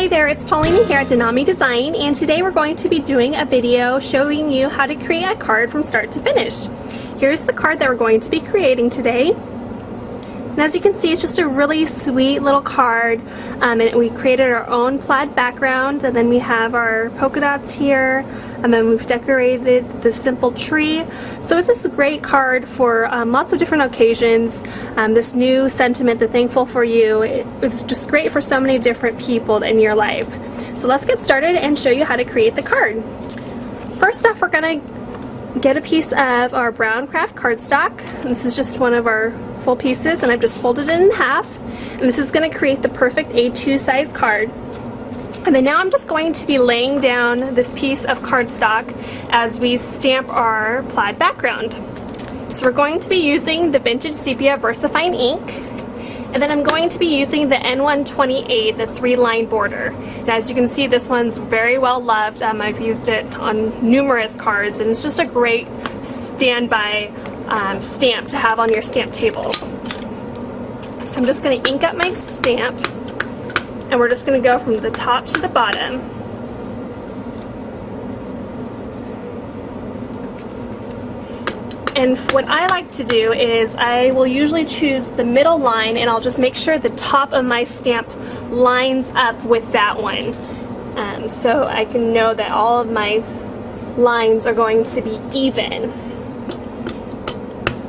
Hi there, it's Paulina here at DeNami Design, and today we're going to be doing a video showing you how to create a card from start to finish. Here's the card that we're going to be creating today. And as you can see, it's just a really sweet little card, and we created our own plaid background, and then we have our polka dots here, and then we've decorated this simple tree. So it's this great card for lots of different occasions. This new sentiment, the thankful for you, it's just great for so many different people in your life. So let's get started and show you how to create the card. First off, we're going to get a piece of our brown craft cardstock. This is just one of our full pieces, and I've just folded it in half, and this is going to create the perfect A2 size card. And then now I'm just going to be laying down this piece of cardstock as we stamp our plaid background. So we're going to be using the Vintage Sepia VersaFine ink, and then I'm going to be using the N128, the 3-line border. And as you can see, this one's very well loved. I've used it on numerous cards, and it's just a great standby stamp to have on your stamp table. So I'm just going to ink up my stamp, and we're just going to go from the top to the bottom. And what I like to do is I will usually choose the middle line, and I'll just make sure the top of my stamp lines up with that one, so I can know that all of my lines are going to be even.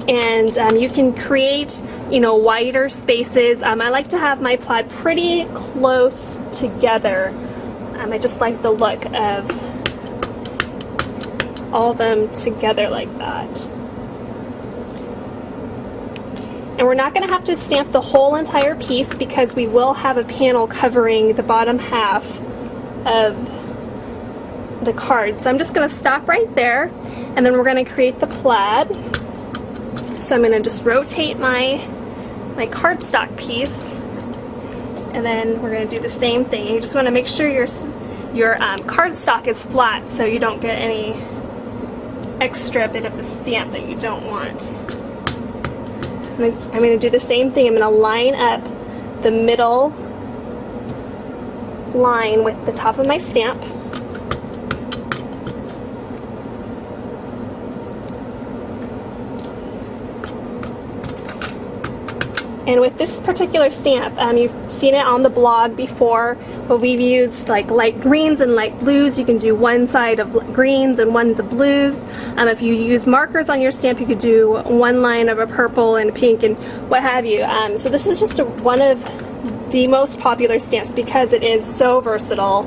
And you can create, wider spaces. I like to have my plaid pretty close together. I just like the look of all of them together like that. And we're not going to have to stamp the whole entire piece because we will have a panel covering the bottom half of the card. So I'm just going to stop right there, and then we're going to create the plaid. So I'm going to just rotate my cardstock piece, and then we're going to do the same thing. You just want to make sure your cardstock is flat so you don't get any extra bit of the stamp that you don't want. I'm going to do the same thing. I'm going to line up the middle line with the top of my stamp. And with this particular stamp, you've seen it on the blog before, but we've used like light greens and light blues. You can do one side of greens and one's of blues. If you use markers on your stamp, you could do one line of a purple and pink and what have you. So this is just one of the most popular stamps because it is so versatile.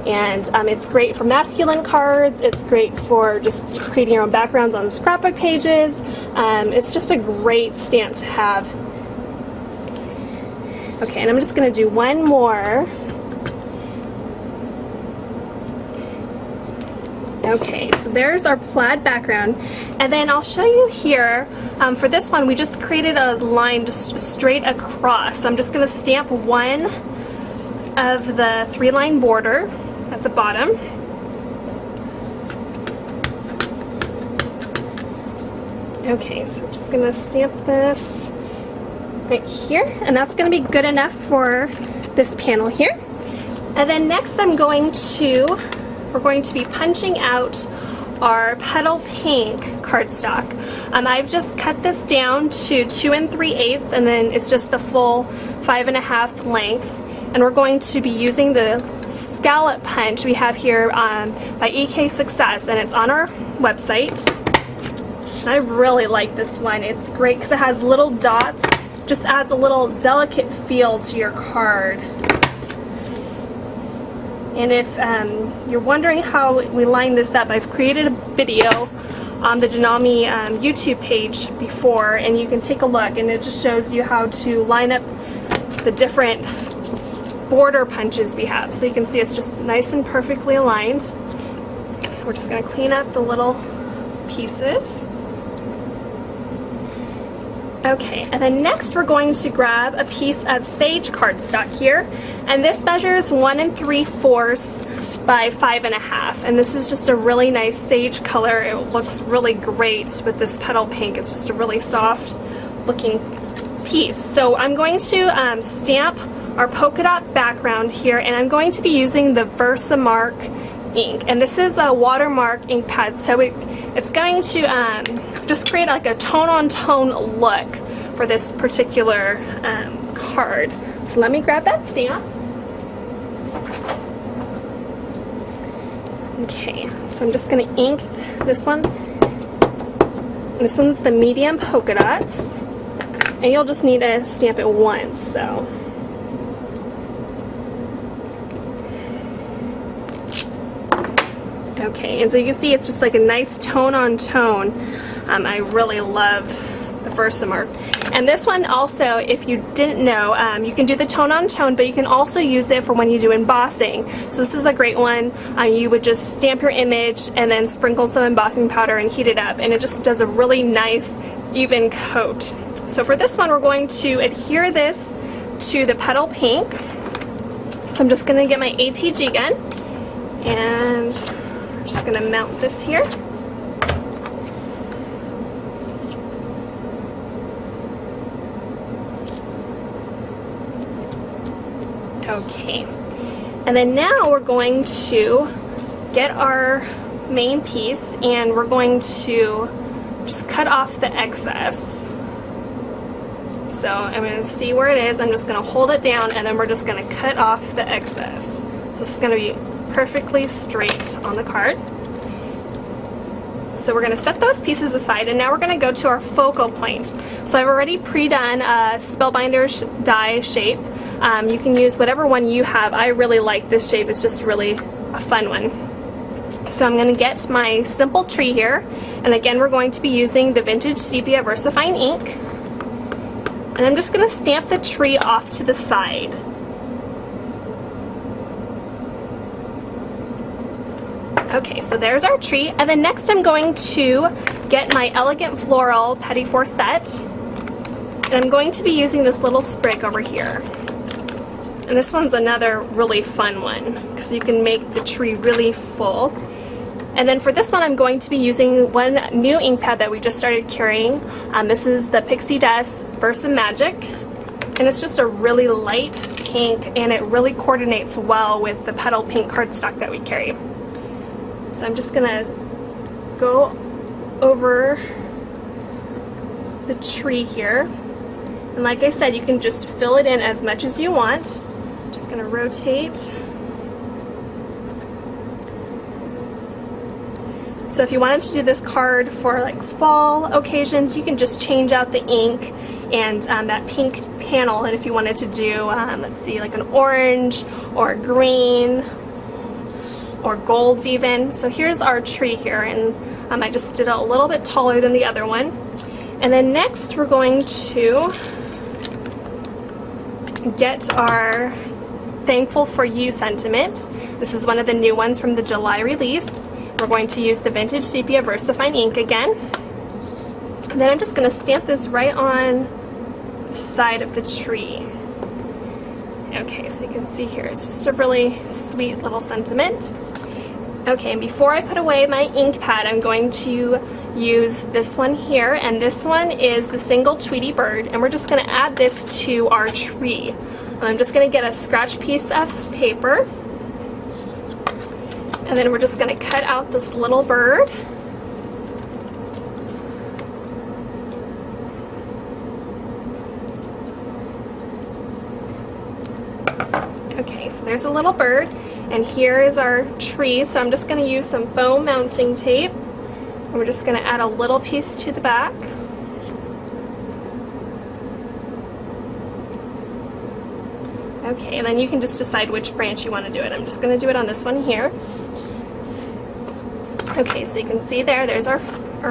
And it's great for masculine cards. It's great for just creating your own backgrounds on scrapbook pages. It's just a great stamp to have. Okay, and I'm just going to do one more. Okay, so there's our plaid background, and then I'll show you here, for this one we just created a line just straight across. So I'm just going to stamp one of the 3-line border at the bottom. Okay, so I'm just going to stamp this right here, and that's going to be good enough for this panel here. And then next we're going to be punching out our petal pink cardstock. I've just cut this down to 2 3/8, and then it's just the full 5.5 length. And we're going to be using the scallop punch we have here by EK Success, and it's on our website. And I really like this one. It's great because it has little dots. Just adds a little delicate feel to your card. And if you're wondering how we line this up, I've created a video on the DeNami YouTube page before, and you can take a look, and it just shows you how to line up the different border punches we have. So you can see it's just nice and perfectly aligned. We're just going to clean up the little pieces. Okay, and then next we're going to grab a piece of sage cardstock here, and this measures 1 3/4 by 5.5, and this is just a really nice sage color. It looks really great with this petal pink. It's just a really soft looking piece. So I'm going to stamp our polka dot background here, and I'm going to be using the Versamark ink, and this is a watermark ink pad, so it's going to just create like a tone-on-tone look for this particular card. So let me grab that stamp. Okay, so I'm just going to ink this one. This one's the medium polka dots, and you'll just need to stamp it once, so. Okay, and so you can see it's just like a nice tone on tone. I really love the Versamark. And this one also, if you didn't know, you can do the tone on tone, but you can also use it for when you do embossing. So this is a great one. You would just stamp your image and then sprinkle some embossing powder and heat it up, and it just does a really nice even coat. So for this one, we're going to adhere this to the petal pink. So I'm just going to get my ATG gun, and I'm just going to mount this here. Okay, and then now we're going to get our main piece, and we're going to just cut off the excess. So I'm going to see where it is. I'm just going to hold it down, and then we're just going to cut off the excess. So this is going to be perfectly straight on the card. So we're going to set those pieces aside, and now we're going to go to our focal point. So I've already pre-done a Spellbinder's die shape. You can use whatever one you have. I really like this shape. It's just really a fun one. So I'm going to get my simple tree here, and again we're going to be using the Vintage Sepia VersaFine ink, and I'm just going to stamp the tree off to the side. Okay, so there's our tree, and then next I'm going to get my Elegant Floral Petit Four set, and I'm going to be using this little sprig over here. And this one's another really fun one because you can make the tree really full. And then for this one, I'm going to be using one new ink pad that we just started carrying. This is the Pixie Dust Versa Magic, and it's just a really light pink, and it really coordinates well with the petal pink cardstock that we carry. So I'm just gonna go over the tree here, and like I said, you can just fill it in as much as you want. Just going to rotate. So if you wanted to do this card for like fall occasions, you can just change out the ink and that pink panel, and if you wanted to do, let's see, like an orange or green or golds even. So here's our tree here, and I just did it a little bit taller than the other one. And then next we're going to get our Thankful for You sentiment. This is one of the new ones from the July release. We're going to use the Vintage Sepia VersaFine ink again. And then I'm just going to stamp this right on the side of the tree. Okay, so you can see here, it's just a really sweet little sentiment. Okay, and before I put away my ink pad, I'm going to use this one here, and this one is the Single Tweety Bird, and we're just going to add this to our tree. I'm just going to get a scratch piece of paper, and then we're just going to cut out this little bird. Okay, so there's a little bird, and here is our tree. So I'm just going to use some foam mounting tape, and we're just going to add a little piece to the back. Okay, and then you can just decide which branch you want to do it. I'm just going to do it on this one here. Okay, so you can see there's our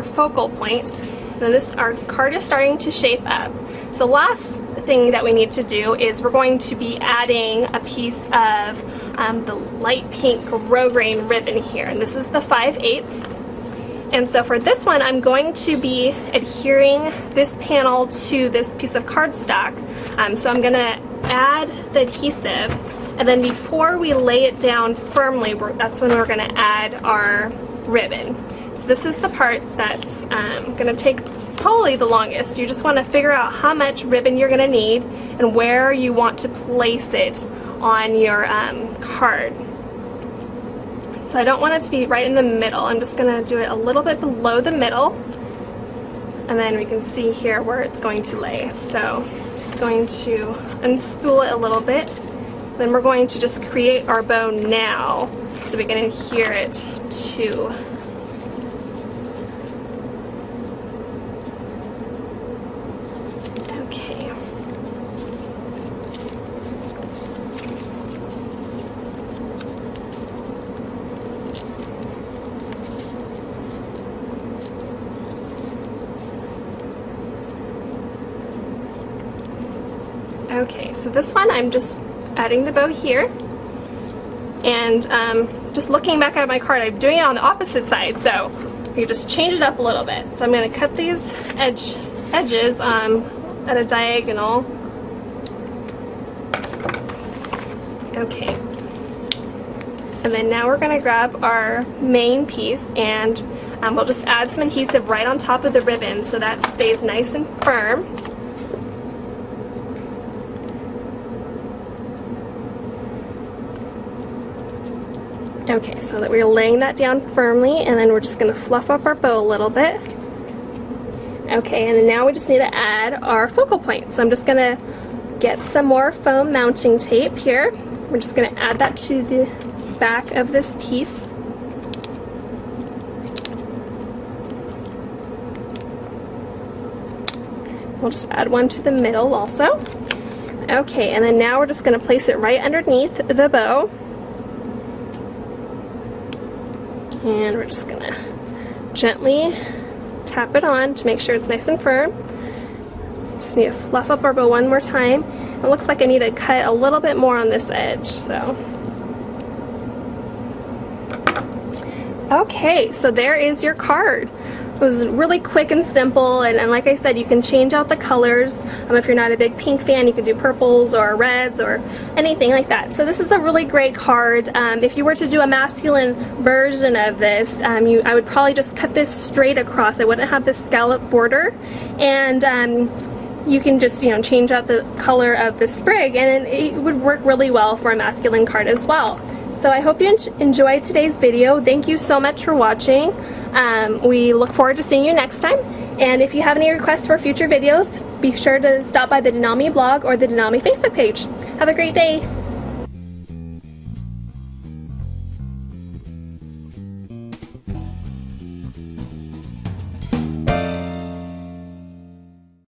focal point. And then our card is starting to shape up. So last thing that we need to do is we're going to be adding a piece of the light pink grosgrain ribbon here. And this is the 5/8. And so for this one, I'm going to be adhering this panel to this piece of cardstock. So I'm going to add the adhesive, and then before we lay it down firmly, that's when we're going to add our ribbon. So this is the part that's going to take probably the longest. You just want to figure out how much ribbon you're going to need and where you want to place it on your card. So I don't want it to be right in the middle. I'm just going to do it a little bit below the middle, and then we can see here where it's going to lay. So I'm just going to unspool it a little bit. Then we're going to just create our bow now so we can adhere it to. Okay. Okay, so this one I'm just adding the bow here, and just looking back at my card, I'm doing it on the opposite side, so you just change it up a little bit. So I'm going to cut these edges at a diagonal. Okay, and then now we're going to grab our main piece, and we'll just add some adhesive right on top of the ribbon so that stays nice and firm. Okay, so that we're laying that down firmly, and then we're just going to fluff up our bow a little bit. Okay, and then now we just need to add our focal point. So I'm just going to get some more foam mounting tape here. We're just going to add that to the back of this piece. We'll just add one to the middle also. Okay, and then now we're just going to place it right underneath the bow. And we're just going to gently tap it on to make sure it's nice and firm. Just need to fluff up our bow one more time. It looks like I need to cut a little bit more on this edge. So, okay, so there is your card. It was really quick and simple, and like I said, you can change out the colors. If you're not a big pink fan, you can do purples or reds or anything like that. So this is a really great card. If you were to do a masculine version of this, I would probably just cut this straight across. I wouldn't have this scallop border, and you can just change out the color of the sprig, and it would work really well for a masculine card as well. So I hope you enjoyed today's video. Thank you so much for watching. We look forward to seeing you next time. And if you have any requests for future videos, be sure to stop by the DeNami blog or the DeNami Facebook page. Have a great day.